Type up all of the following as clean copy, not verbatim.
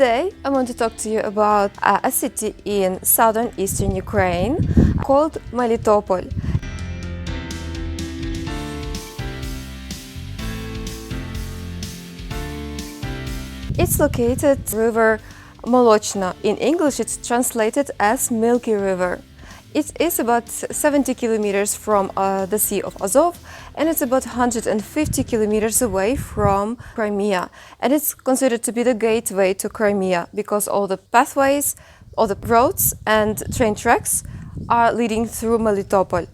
Today I want to talk to you about a city in southern eastern Ukraine called Melitopol. It's located river Молочна. In English it's translated as Milky River. It is about 70 kilometers from the Sea of Azov, and it's about 150 kilometers away from Crimea. And it's considered to be the gateway to Crimea because all the pathways, all the roads and train tracks are leading through Melitopol.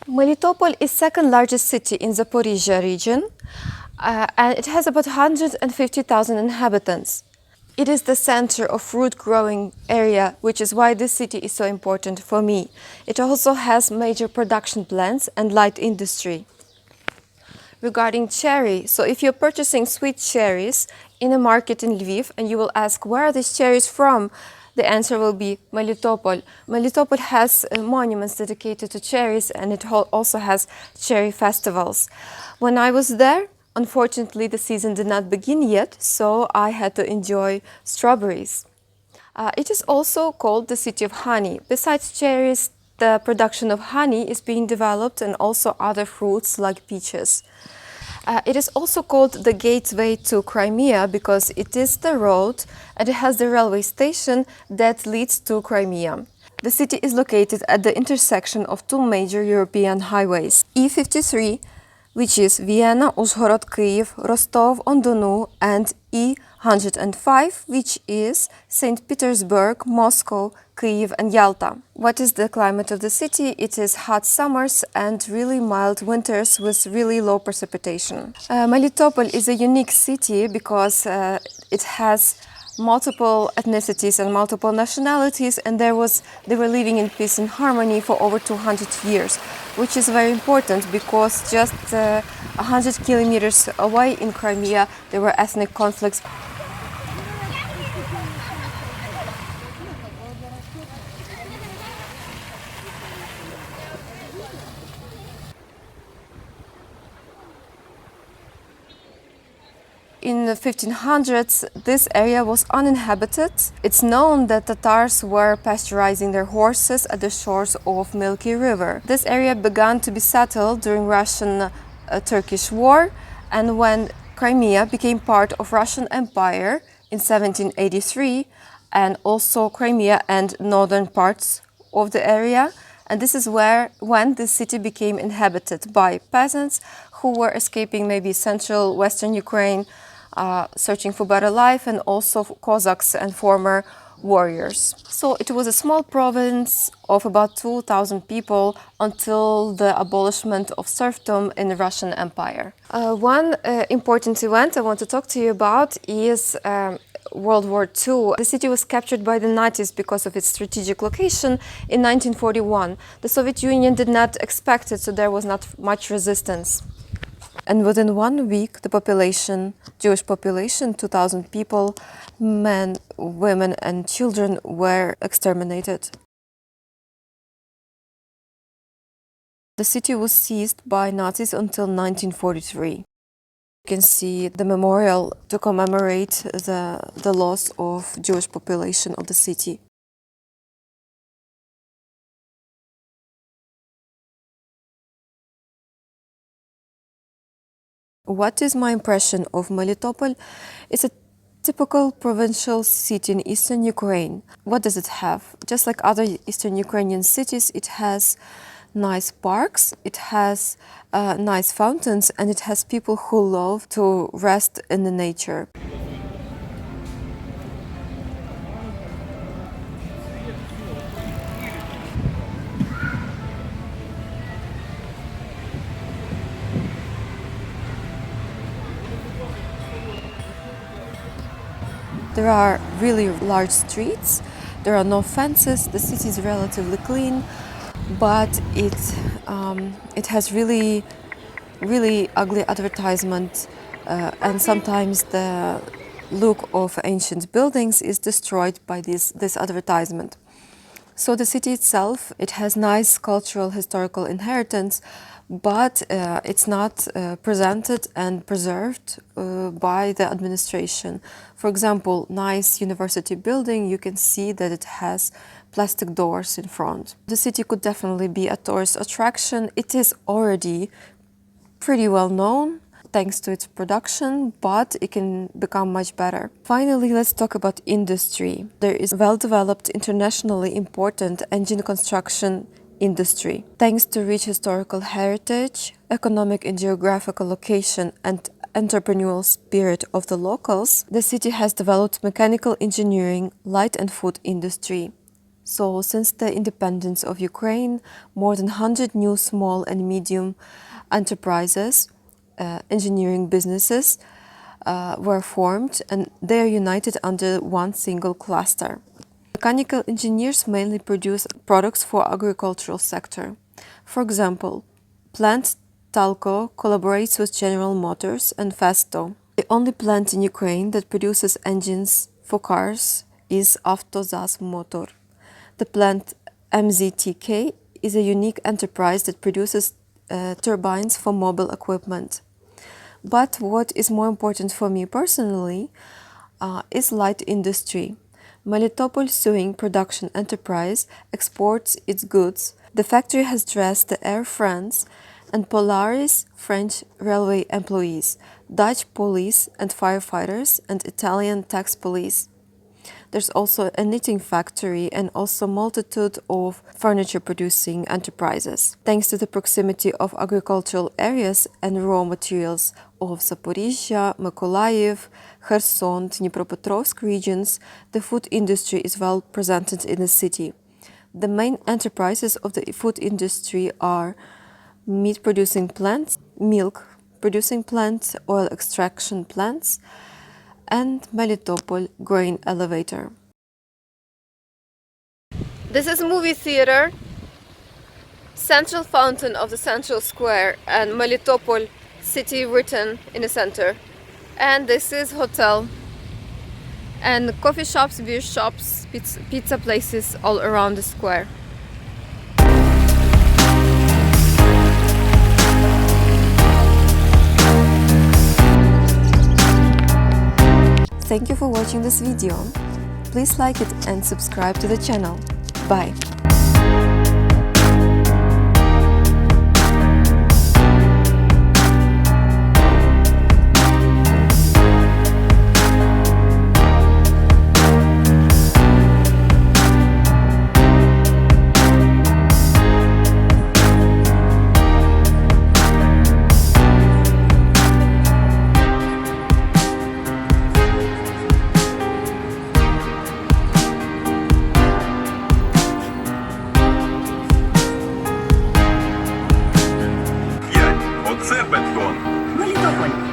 Melitopol is second largest city in Zaporizhia region, and it has about 150,000 inhabitants. It is the center of fruit-growing area, which is why this city is so important for me. It also has major production plants and light industry. Regarding cherry, so if you're purchasing sweet cherries in a market in Lviv and you will ask where are these cherries from, the answer will be Melitopol. Melitopol has monuments dedicated to cherries, and it also has cherry festivals. When I was there, unfortunately, the season did not begin yet, so I had to enjoy strawberries. It is also called the city of honey. Besides cherries, the production of honey is being developed and also other fruits like peaches. It is also called the gateway to Crimea because it is the road and it has the railway station that leads to Crimea. The city is located at the intersection of two major European highways, E53, which is Vienna, Uzhhorod, Kyiv, Rostov-on-Don, and E105, which is St. Petersburg, Moscow, Kyiv, and Yalta. What is the climate of the city? It is hot summers and really mild winters with really low precipitation. Melitopol is a unique city because it has multiple ethnicities and multiple nationalities, and they were living in peace and harmony for over 200 years, which is very important because just 100 kilometers away in Crimea there were ethnic conflicts. In the 1500s, this area was uninhabited. It's known that Tatars were pasteurizing their horses at the shores of Milky River. This area began to be settled during Russian-Turkish War, and when Crimea became part of Russian Empire in 1783, and also Crimea and northern parts of the area. And this is when the city became inhabited by peasants who were escaping maybe central western Ukraine, searching for better life, and also Cossacks and former warriors. So it was a small province of about 2,000 people until the abolishment of serfdom in the Russian Empire. One important event I want to talk to you about is World War II. The city was captured by the Nazis because of its strategic location in 1941. The Soviet Union did not expect it, so there was not much resistance. And within 1 week, the population, Jewish population, 2,000 people, men, women and children were exterminated. The city was seized by Nazis until 1943. You can see the memorial to commemorate the loss of Jewish population of the city. What is my impression of Melitopol? It's a typical provincial city in eastern Ukraine. What does it have? Just like other eastern Ukrainian cities, it has nice parks, it has nice fountains, and it has people who love to rest in the nature. There are really large streets, there are no fences, the city is relatively clean, but it has really ugly advertisement, and sometimes the look of ancient buildings is destroyed by this advertisement. So the city itself, it has nice cultural historical inheritance, but it's not presented and preserved by the administration. For example, nice university building, you can see that it has plastic doors in front. The city could definitely be a tourist attraction. It is already pretty well known thanks to its production, but it can become much better. Finally, let's talk about industry. There is well-developed, internationally important engine construction industry. Thanks to rich historical heritage, economic and geographical location, and entrepreneurial spirit of the locals, the city has developed mechanical engineering, light and food industry. So, since the independence of Ukraine, more than 100 new small and medium enterprises, engineering businesses were formed, and they are united under one single cluster. Mechanical engineers mainly produce products for agricultural sector. For example, plant Talco collaborates with General Motors and Festo. The only plant in Ukraine that produces engines for cars is Avtozas Motor. The plant MZTK is a unique enterprise that produces turbines for mobile equipment. But what is more important for me personally is light industry. Melitopol Sewing Production Enterprise exports its goods. The factory has dressed the Air France and Polaris French railway employees, Dutch police and firefighters, and Italian tax police. There's also a knitting factory and also a multitude of furniture-producing enterprises. Thanks to the proximity of agricultural areas and raw materials of Zaporizhzhia, Mykolaiv, Kherson, Dnipropetrovsk regions, the food industry is well presented in the city. The main enterprises of the food industry are meat-producing plants, milk-producing plants, oil extraction plants, and Melitopol grain elevator. This is movie theater, central fountain of the central square, and Melitopol city written in the center. And this is hotel, and coffee shops, beer shops, pizza places all around the square. Thank you for watching this video. Please like it and subscribe to the channel. Bye! Оце бетон. Мелітополь.